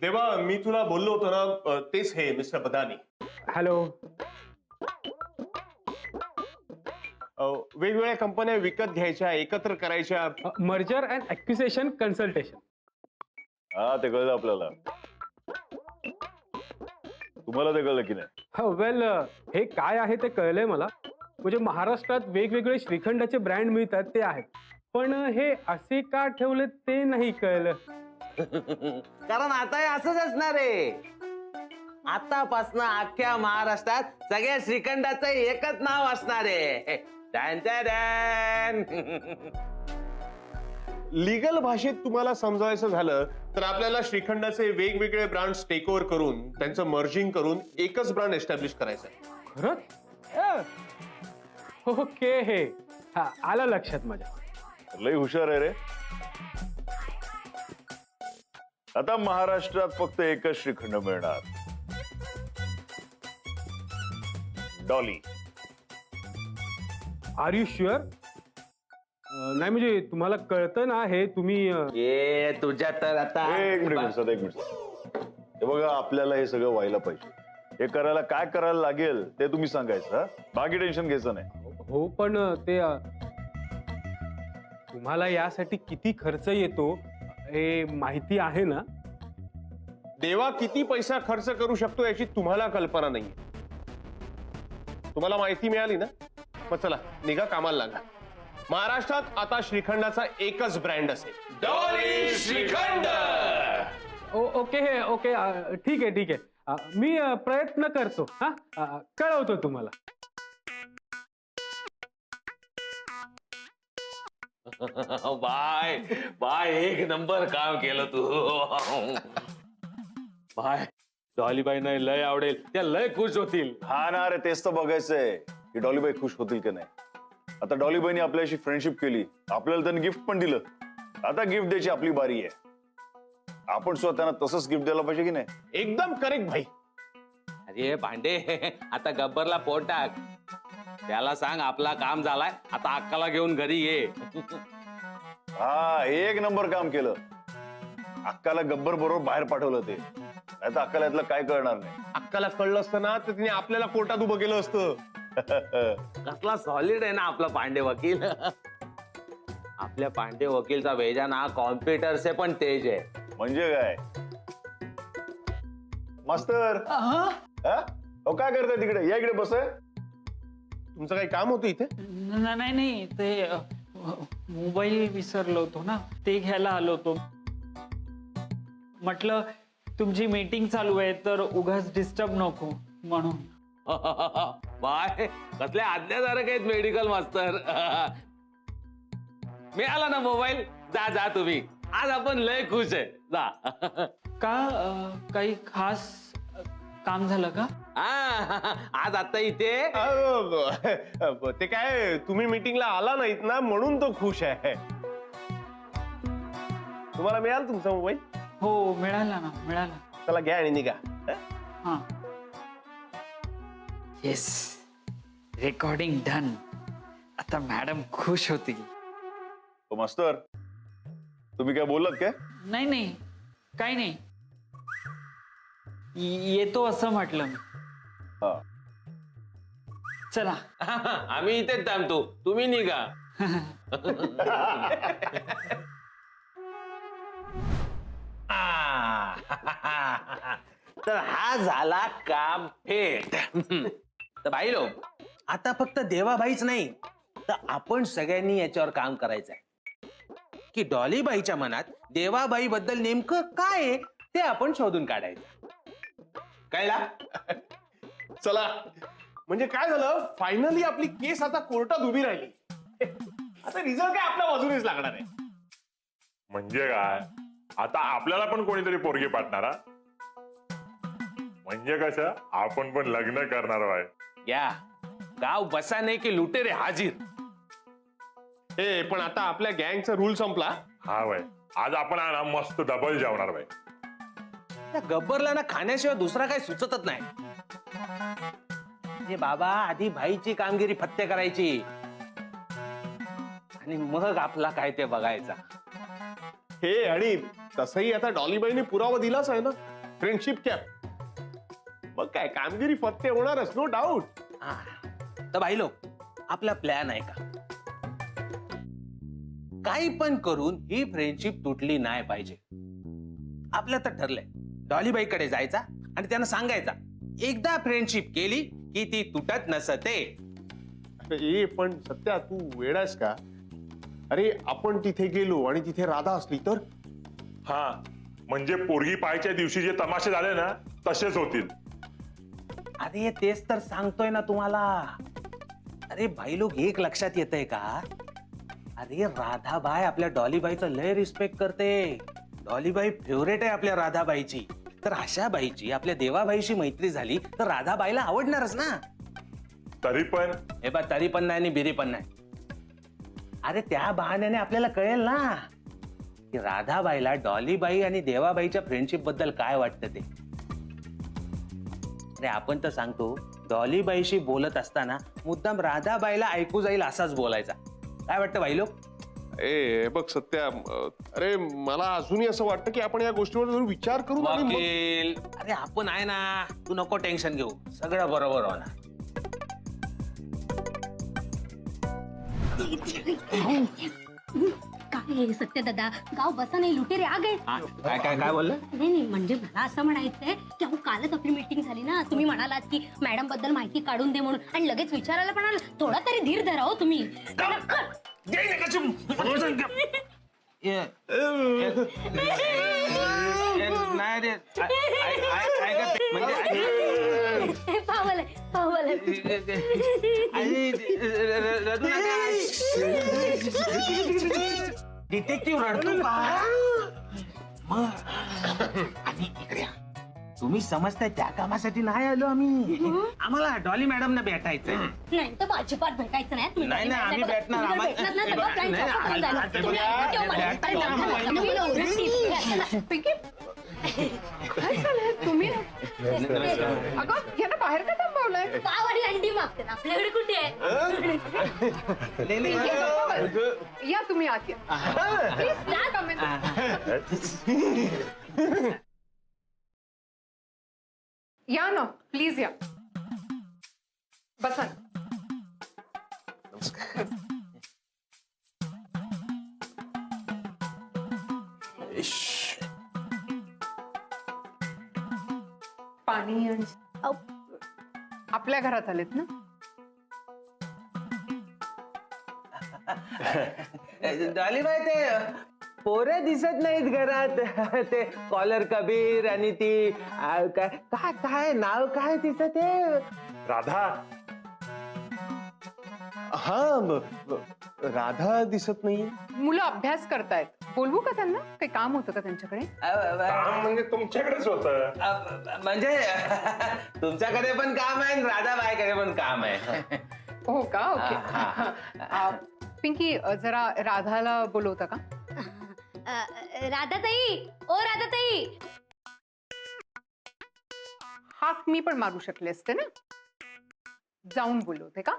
तेव्हा मी तुला बोललो होतो ना, तेच हे मिस्टर बदानी. हॅलो. वेगवेगळ्या कंपन्या विकत घ्यायच्या, एकत्र करायच्या. Merger and acquisition consultation. हा, ते कळलं आपल्याला. तुम्हाला ते कळलं की नाही? वेल, हे काय आहे ते कळलंय मला. म्हणजे महाराष्ट्रात वेगवेगळे श्रीखंडाचे ब्रँड मिळतात ते आहेत, पण हे असे का ठेवले ते नाही कळलं. कारण आता हे असंच असणार आहे. आतापासनं अख्ख्या महाराष्ट्रात सगळ्या श्रीखंडाचं एकच नाव असणार आहे. Dan dan. लीगल भाषेत तुम्हाला समजायचं झालं तर आपल्याला श्रीखंडाचे वेगवेगळे ब्रँड्स टेक ओव्हर करून त्यांचं मर्जिंग करून एकच ब्रँड एस्टॅब्लिश करायचं आहे. खरंच? ओके, हे हा आलं लक्षात माझ्या. लई हुशार आहे रे. आता महाराष्ट्रात फक्त एकच श्रीखंड मिळणार, डॉली. R you sure? नाही म्हणजे तुम्हाला कळतं ना हे तुम्ही ये तुझ्या तर आता एक मिनिट सर, एक मिनिट. हे बघा, आपल्याला हे सगळं व्हायला पाहिजे. हे करायला काय करायला लागेल ते तुम्ही सांगायचं. हा? बाकी टेन्शन घ्यायचं नाही. हो, पण ते तुम्हाला यासाठी किती खर्च येतो हे माहिती आहे ना? देवा किती पैसा खर्च करू शकतो याची तुम्हाला कल्पना नाही. तुम्हाला माहिती मिळाली ना, मग चला निघा, कामाला लागा. महाराष्ट्रात आता श्रीखंडाचा एकच ब्रँड असेल, डॉली श्रीखंड. ओके, हे ओके, ठीक आहे, ठीक आहे. मी प्रयत्न करतो. हा, कळवतो तुम्हाला. बाय बाय, एक नंबर काम केलं तू. बाय, डॉलीबाईंना लय आवडेल, त्या लय खुश होतील. हा ना रे, तेच तर बघायचंय की डॉलीबाई खुश होतील की नाही. आता डॉलीबाईंनी आपल्याशी फ्रेंडशिप केली, आपल्याला त्यांनी गिफ्ट पण दिलं. आता गिफ्ट द्यायची आपली बारी आहे. आपण स्वतःना तसंच गिफ्ट द्यायला पाहिजे की नाही? एकदम करेक्ट भाई. अरे भांडे, आता गब्बरला पोट टाक. त्याला सांग आपला काम झालाय, आता अक्काला घेऊन घरी ये. हा, एक नंबर काम केलं. अक्काला गब्बर बरोबर बाहेर पाठवलं ते. नाही तर अक्काला यातलं काय कळणार नाही. अक्काला कळलं असतं ना तर तिने आपल्याला कोर्टात उभं केलं असतं. कसला सॉलिड आहे ना आपला पांडे वकील. आपल्या पांडे वकीलचा वेजा ना कॉम्प्युटर से पण तेज आहे. म्हणजे काय मास्तर? हा? काय करताय तिकडे? या इकडे बस. तुमचं काही काम होतं इथे? नाही नाही, ते मोबाईल विसरलो होतो ना, ते घ्यायला आलो होतो. म्हटलं तुमची मीटिंग चालू आहे तर उगाच डिस्टर्ब नको म्हणून. बाय, कसल्या आज्ञाधारक आहेत मेडिकल मास्तर. मिळाला ना मोबाईल? जा जा तुम्ही, आज आपण लय खुश आहे. जा. काही खास काम झालं का? आज आता इथे ते काय, तुम्ही मीटिंगला आला नाहीत ना म्हणून तो खुश आहे. तुम्हाला मिळाला तुमचा मोबाईल? हो, मिळाला ना, मिळाला. चला घ्या आणि निघा. हा. Yes, recording done. आता मॅडम खुश होतील. मास्तर, तुम्ही काय बोललात काय? नाही नाही, काही नाही. येतो असं म्हटलं मी. हा. चला. आम्ही इथेच थांबतो, तुम्ही निघा. तर हा झाला काम फेट. तर भाई लोक, आता फक्त देवाबाईच नाही तर आपण सगळ्यांनी याच्यावर काम करायचंय की डॉलीबाईच्या मनात देवाबाई बद्दल नेमकं काय आहे ते आपण शोधून काढायचं. कळला? चला, म्हणजे काय झालं, फायनली आपली केस आता कोर्टात उभी राहिली. आता रिझल्ट काय आपल्या बाजूनेच लागणार आहे. म्हणजे काय, आता आपल्याला पण कोणीतरी पोरगी पाठणारा. म्हणजे कसं, आपण पण लग्न करणार आहे. या गाव बसा नाही की लुटेरे हाजीर. हे पण आता आपल्या गँगचा रूल संपला. हा वय, आज आपण आहे ना मस्त डबल जेवणार बाई. त्या गब्बरला ना खाण्याशिवाय दुसरा काही सुचतच नाही. हे बाबा, आधी भाईची कामगिरी फत्ते करायची आणि मग आपला काय ते बघायचा. हे आणि तसंही आता डॉलीबाईने पुरावा दिलाच आहे ना. Friendship cap. मग काय कामगिरी फत्ते होणारच, नो डाऊट. तर भाई लोक, आपला प्लॅन आहे का? काही पण करून ही फ्रेंडशिप तुटली नाही पाहिजे. आपलं तर ठरलंय, डॉलीबाईकडे जायचा आणि त्यांना सांगायचा, एकदा फ्रेंडशिप केली की ती तुटत नसते. ए पण सत्या, तू वेडास का? अरे आपण तिथे गेलो आणि तिथे राधा असली तर? हा, म्हणजे पोरगी पाहायच्या दिवशी जे तमाशे झाले ना तसेच होतील. अरे तेच तर सांगतोय ना तुम्हाला. अरे भाई लोक, एक लक्षात येतंय का? अरे राधाबाई आपल्या डॉलीबाईचं लय रिस्पेक्ट करते. डॉलीबाई फेवरेट आहे आपल्या राधाबाईची. तर अशा बाईची आपल्या देवाबाईशी मैत्री झाली तर राधाबाईला आवडणारच ना. तरी पण हे बा, तरी पण नाही आणि बिरी पण नाही. अरे त्या बहाण्याने आपल्याला कळेल ना की राधाबाईला डॉलीबाई आणि देवाबाईच्या फ्रेंडशिप बद्दल काय वाटतं ते. अरे आपण तर सांगतो, डॉलीबाईशी बोलत असताना मुद्दाम राधाबाईला ऐकू जाईल असाच बोलायचा. काय वाटतं भाई लोक? ए बघ सत्या, अरे मला अजूनही असं वाटतं की आपण या गोष्टीवर जरूर विचार करू. आणि मग- वकील, अरे आपण आहे ना, तू नको टेन्शन घेऊ, सगळं बरोबर होणार. काय सत्य दादा, गाव बसा नाही, लुटेरे आ गए. काय काय काय बोललं? नाही, म्हणजे मला असं म्हणायचंय की अहो कालच आपली मीटिंग झाली ना, तुम्ही म्हणालात की मॅडम बद्दल माहिती काढून दे म्हणून, आणि लगेच विचारायला पण आलं. थोडा तरी धीर धरा हो तुम्ही. नाही रे, म्हणजे पावलं पावलं. डिटेक्टिव्ह रडतो का? आणि इकडे या. तुम्ही समजताय त्या कामासाठी नाही आलो आम्ही. आम्हाला डॉली मॅडम ना भेटायचंय. नाही तर अजिबात भेटायचं नाही. तुम्ही नाही, नाही, आम्ही बघा, भेटणार. तुम्ही जर भेटलात ना, सगळं plan नाही, चौपट होऊन जाईल. नाही, तुम्ही ऐका मला. भेटणार. अरे जाऊ नका. तुम्ही लवकरच टीप घ्या. पिंकी काय झालंय तुम्ही? अगं यांना बाहेर का थांबवलंय? पाव आणि अंडी मागतात, आपल्याकडे कुठे आहे? पिंकी, गप्पा बस. या तुम्ही आत या. Please, please come in. या ना, प्लीज या. बसा ना. पाणी आणि आपल्या घरात आलेत ना? डॉलीबाई, ते पोरे दिसत नाहीत घरात. ते कॉलर कबीर आणि ती काय काय काय नाव काय तिचं ते? राधा. हा, राधा दिसत नाहीये. मुलं अभ्यास करतायत. बोलवू का त्यांना? काही काम होतं का त्यांच्याकडे? काम म्हणजे तुमच्याकडेच होतं. म्हणजे तुमच्याकडे पण काम आहे, राधाबाईकडे पण काम आहे. हो का? ओके. पिंकी, जरा राधाला बोलवता का? राधाताई, ओ राधाताई. हाक मी पण मारू शकले असते ना. जाऊन बोलवते का?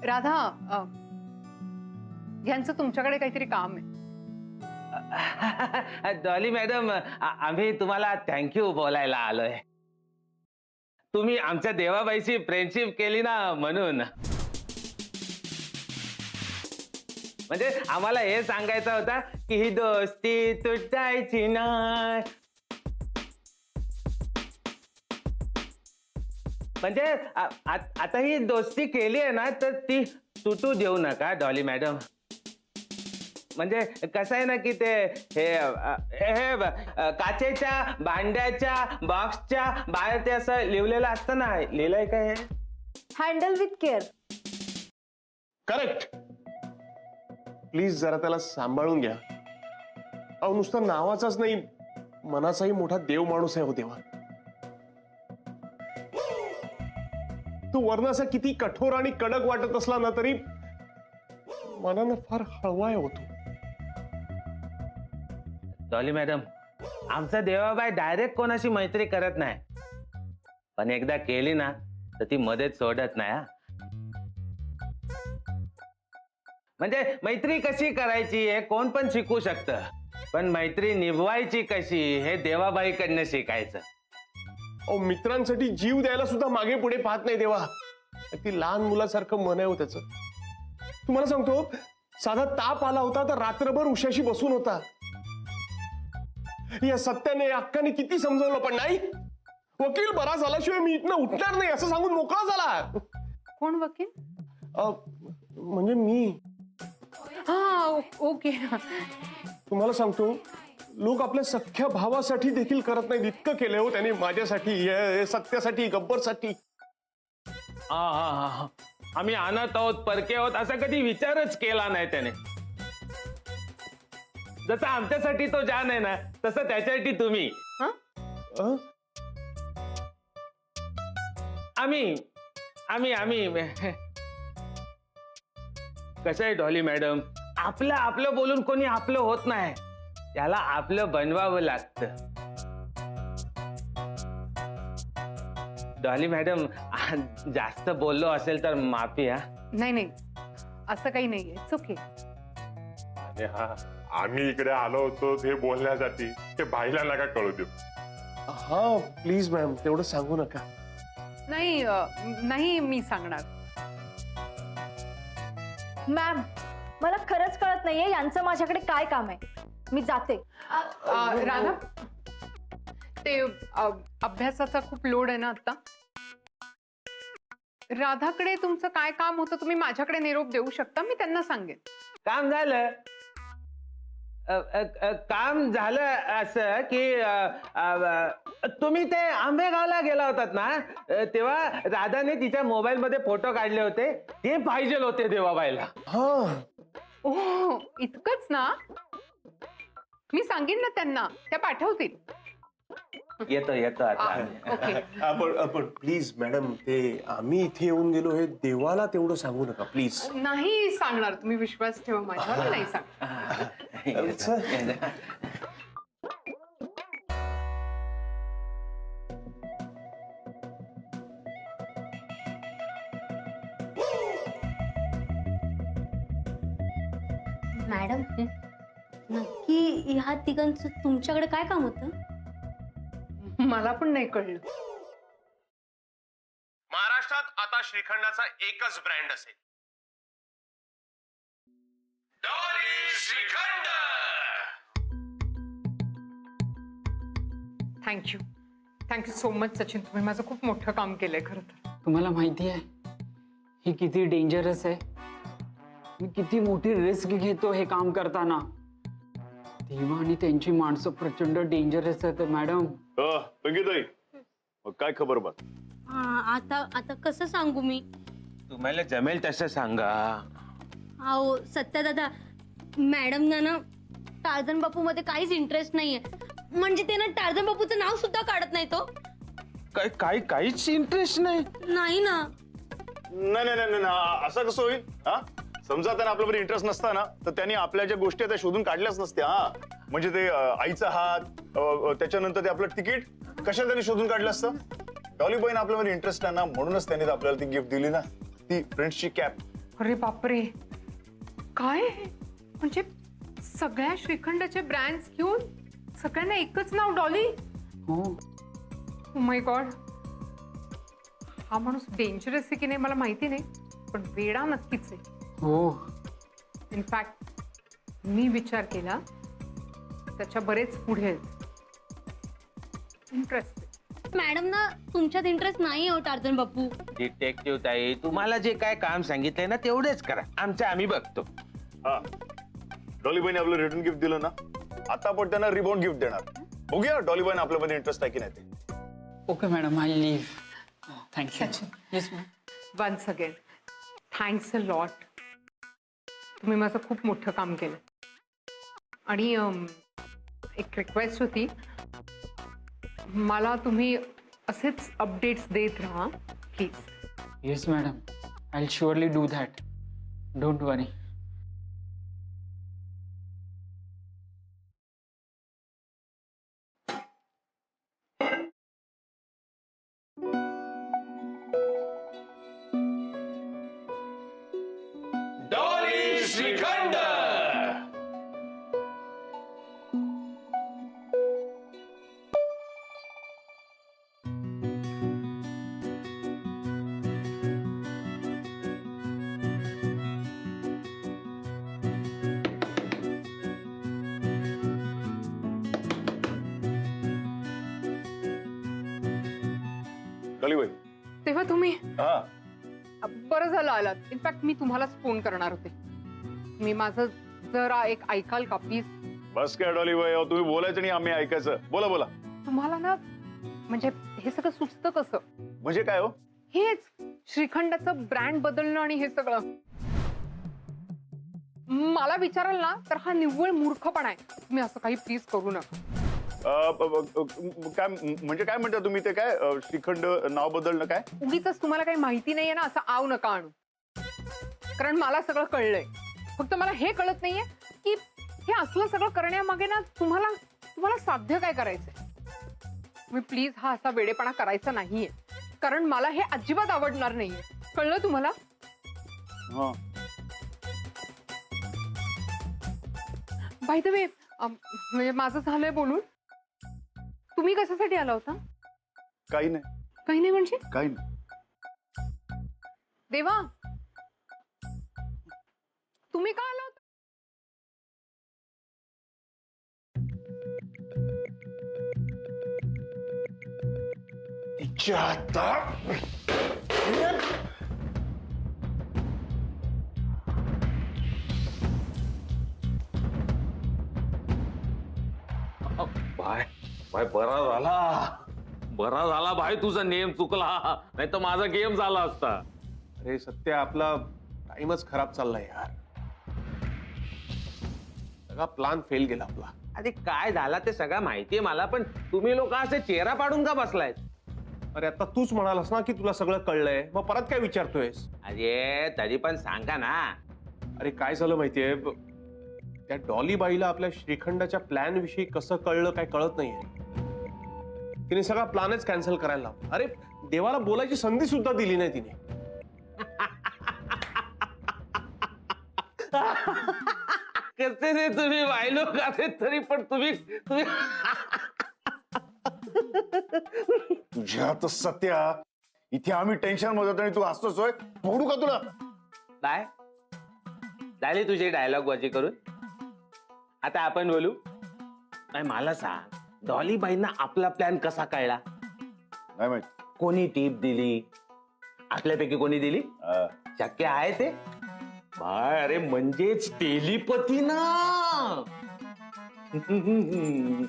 राधा, यांचं तुमच्याकडे काहीतरी काम आहे. डॉली मॅडम, आम्ही तुम्हाला थँक्यू बोलायला आलोय. तुम्ही आमच्या देवाबाईची फ्रेंडशिप केली ना म्हणून. म्हणजे आम्हाला हे सांगायचं होतं की ही दोस्ती तुटायची नाही. म्हणजे आता ही दोस्ती केली आहे ना, तर ती तुटू देऊ नका डॉली मॅडम. म्हणजे कसं आहे ना की ते हे काचेच्या भांड्याच्या बॉक्सच्या बाहेर ते असं लिहिलेलं असतं ना, लिहिलंय काय? Handle with care. Correct. Please जरा त्याला सांभाळून घ्या. अहो नुसतं नावाचाच नाही, मनाचाही मोठा देव माणूस आहे हो देवा. तो वर्ण असा किती कठोर आणि कडक वाटत असला ना तरी मनानं फार हळवा होतो. डॉली मॅडम, आमचा देवाबाई डायरेक्ट कोणाशी मैत्री करत नाही. पण एकदा केली ना तर ती मध्येच सोडत नाही हा. म्हणजे मैत्री कशी करायची हे कोण पण शिकू शकतं, पण मैत्री निभवायची कशी हे देवाबाईकडनं शिकायचं. अहो, मित्रांसाठी जीव द्यायला सुद्धा मागे पुढे पाहत नाही देवा. ती लहान मुलासारखं मन आहे हो त्याचं. तुम्हाला सांगतो, साधा ताप आला होता तर रात्रभर उशाशी बसून होता. या सत्याने अक्काने किती समजवलं पण नाही. वकील बरा झाल्याशिवाय मी इथनं उठणार नाही असं सांगून मोकळा झाला. कोण वकील? म्हणजे मी. हा ओके. तुम्हाला सांगतो, लोक आपल्या सख्ख्या भावासाठी देखील करत नाहीत इतकं केलंय हो त्यांनी माझ्यासाठी, सत्यासाठी, गब्बरसाठी. आम्ही अनाथ आहोत, परके आहोत असा कधी विचारच केला नाही त्याने. जसं आमच्यासाठी तो जान आहे ना तसं त्याच्यासाठी तुम्ही. अं? आम्ही आम्ही आम्ही कसं आहे डॉली मॅडम, आपलं आपलं बोलून कोणी आपलं होत नाही, त्याला आपलं बनवावं लागतं. डॉली मॅडम, जास्त बोललो असेल तर माफी. हा नाही असं काही नाहीये, चुके. आणि हा, आम्ही इकडे आलो होतो हे बोलण्यासाठी, ते बाईला नका कळू देऊ. हा प्लीज मॅम, तेवढं सांगू नका. नाही मी सांगणार. मॅम, मला खरंच कळत नाहीये यांचं माझ्याकडे काय काम आहे. मी जाते. राधा, ते अभ्यासाचा खूप लोड आहे ना आता. राधाकडे तुमचं काय काम होतं, तुम्ही माझ्याकडे निरोप देऊ शकता, मी त्यांना सांगेन. काम झालं. काम झालं असं की तुम्ही ते आंबेगावला गेला होतात ना, तेव्हा राधाने तिच्या मोबाईल मध्ये फोटो काढले होते, ते पाहिजे होते देवाबाईला. हा ओह, इतकंच ना? मी सांगेन ना त्यांना, त्या पाठवतील. येतो आता. ओके. आपण प्लीज मॅडम, ते आम्ही इथे येऊन गेलो हे देवाला तेवढं सांगू नका प्लीज. नाही सांगणार, तुम्ही विश्वास ठेवा माझ्यावर. नाही सांग. मॅडम, नक्की ह्या तिघांचं तुमच्याकडे काय काम होतं? मला पण नाही कळलं. महाराष्ट्रात आता श्रीखंडाचा एकच ब्रँड असेल, Dolly shrikhand. Thank you so much Sachin, तुम्ही माझं खूप मोठं काम केलंय खरं तर. तुम्हाला माहिती आहे ही किती डेंजरस आहे. मी किती मोठी रिस्क घेतो हे काम करताना. देवा आणि त्यांची माणसं प्रचंड डेंजरस आहेत मॅडम. संगीताई, मग काय खबर बात? आता कसं सांगू मी? तुम्हाला जमेल तसं सांगा. अहो सत्या दादा, मॅडम ना टार्झन बापू मध्ये काहीच इंटरेस्ट नाहीये. म्हणजे ते ना टार्झन बापूचं नाव सुद्धा काढत नाही तो. काहीच इंटरेस्ट नाही. नाही ना. नाही, असं कसं होईल? हा, समजा त्यांना आपल्यावर इंटरेस्ट नसता ना तर त्यांनी आपल्या ज्या गोष्टी त्या शोधून काढल्याच नसत्या. हा, म्हणजे ते आईचा हात, त्याच्यानंतर ते आपलं तिकीट कशा त्यांनी शोधून काढलं असतं. डॉलीबाईन आपल्यावर इंटरेस्ट आहे ना, म्हणूनच त्यांनी आपल्याला ती गिफ्ट दिली ना, ती फ्रेंड्सची कॅप. अरे बापरे, काय म्हणजे सगळ्या श्रीखंडाचे ब्रँड्स घेऊन सगळ्यांना एकच नाव डॉली. हो, ओ माय गॉड. हा माणूस डेंजरस आहे की नाही मला माहिती नाही, पण वेडा नक्कीच आहे. हो. इनफॅक्ट मी विचार केला त्याच्या बरेच पुढे आहेत. इंटरेस्ट. मॅडम ना तुमच्यात इंटरेस्ट नाही हो टार्झन बापू. डिटेक्टिव्ह ताई, तुम्हाला जे काय काम सांगितलंय ना तेवढेच करा, आमचं आम्ही बघतो. हा, डॉलीबाईने आपलं रिटर्न गिफ्ट दिलं ना, आता आपण त्यांना रिबॉन्ड गिफ्ट देणार. बघूया डॉलीबाईन आपल्यामध्ये इंटरेस्ट आहे की नाही ते. Okay madam, I live. Thank you. Yes ma'am. Once again thanks a lot. तुम्ही माझं खूप मोठं काम केलं. आणि एक रिक्वेस्ट होती, मला तुम्ही असेच अपडेट्स देत राहा please. Yes madam, I will surely do that. Don't worry. Shrikhand. Dollybai. तेव्हा तुम्ही हा, बरं झालं आलात. इनफॅक्ट मी तुम्हालाच फोन करणार होते. मी माझं जरा एक ऐकाल का प्लीज? बस काय डॉलीबाई, अहो, तुम्ही बोलायचं नाही आम्ही ऐकायचं. बोला बोला. तुम्हाला ना म्हणजे हे सगळं सुचतं कसं? म्हणजे काय हो? हेच श्रीखंडाचं ब्रँड बदलणं आणि हे सगळं. मला विचाराल ना तर हा निव्वळ मूर्खपणा आहे. तुम्ही असं काही प्लीज करू नका. काय म्हणजे काय म्हणता तुम्ही ते काय श्रीखंड नाव बदलणं काय? उगीच तुम्हाला काही माहिती नाहीये ना असं आव नका आणू. कारण मला सगळं कळलंय. फक्त मला हे कळत नाहीये की हे असलं सगळं करण्यामागे ना तुम्हाला साध्य काय करायचंय. तुम्ही प्लीज हा असा वेडेपणा करायचा नाहीये. कारण मला हे अजिबात आवडणार नाहीये. कळलं तुम्हाला? हा. बाय द वे म्हणजे माझं झालंय बोलून. तुम्ही कशासाठी आला होता? काही नाही. काही नाही म्हणजे? काही नाही. देवा तुम्ही का आला होता? तिच्या आता बाय बाय, बरा झाला भाई, तुझा नेम चुकला, नाही तर माझा गेम झाला असता. अरे सत्य, आपला टाइमच खराब चाललाय यार. सगळा प्लान फेल गेला आपला. अरे काय झाला ते सगळं माहितीये मला, पण तुम्ही लोक असे चेहरा पाडून का बसलायत? अरे आता तूच म्हणालास ना की तुला सगळं कळलंय, मग परत काय विचारतोयस? अरे तरी पण सांगा ना. अरे काय झालं माहितीये, त्या डॉलीबाईला आपल्या श्रीखंडाच्या प्लॅन विषयी कसं कळलं काय कळत नाहीये. तिने सगळा प्लॅनच कॅन्सल करायला लावला. अरे देवाला बोलायची संधी सुद्धा दिली नाही तिने. कसे रे तुम्ही वायलो का रे, तरी पण तुम्ही तुझ्या तर सत्या, इथे आम्ही टेन्शन मध्ये होतो आणि तू हसतोय. फोडू का तुला? काय झाली तुझी डायलॉग बाजी करून? आता आपण बोलू. काय मला सांग, डॉलीबाईंना आपला प्लॅन कसा कळला? नाही माहित. कोणी टीप दिली? आपल्यापैकी कोणी दिली? शक्य आहे ते? बाय, अरे म्हणजेच टेलिपथी ना.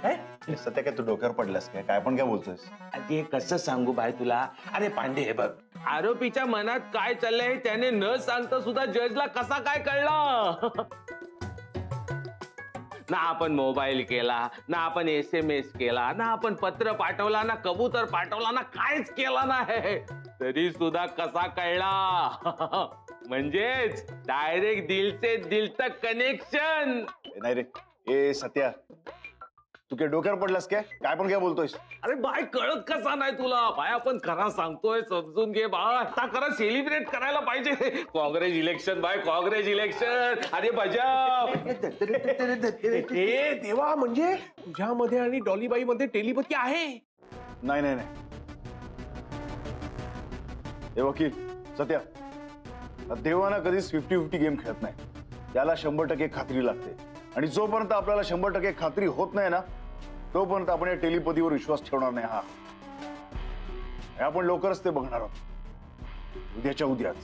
काय सत्या, काय तू डोक्यावर पडलास काय? काय पण काय बोलतोयस? अरे कसं सांगू बाय तुला? अरे पांडे हे बघ, आरोपीच्या मनात काय चाललंय त्याने न सांगता सुद्धा जजला कसा काय कळला? ना आपण मोबाईल केला, ना आपण SMS केला, ना आपण पत्र पाठवला, ना कबूतर पाठवला, ना काहीच केला नाही, तरी सुद्धा कसा कळला? म्हणजेच डायरेक्ट दिल से दिल तक कनेक्शन. नाही रे, ए सत्या, तू काय डोक्यावर पडलास काय? काय पण काय बोलतोयस? अरे बाय, कळत कसा नाही तुला? बाय आपण खरा सांगतोय, समजून घे बा. आता खरं सेलिब्रेट करायला पाहिजे. Congress election bye, Congress election. अरे भाजप. ए देवा, म्हणजे तुझ्यामध्ये आणि डॉलीबाई मध्ये टेलिपथी आहे? नाही नाही नाही. हे वकील सत्या, देवाना कधीच 50-50 गेम खेळत नाही. त्याला 100% खात्री लागते. आणि जोपर्यंत आपल्याला 100% खात्री होत नाही ना, तोपर्यंत आपण या टेलिपथीवर विश्वास ठेवणार नाही. हा, आपण लवकरच ते बघणार आहोत, उद्याच्या उद्याच.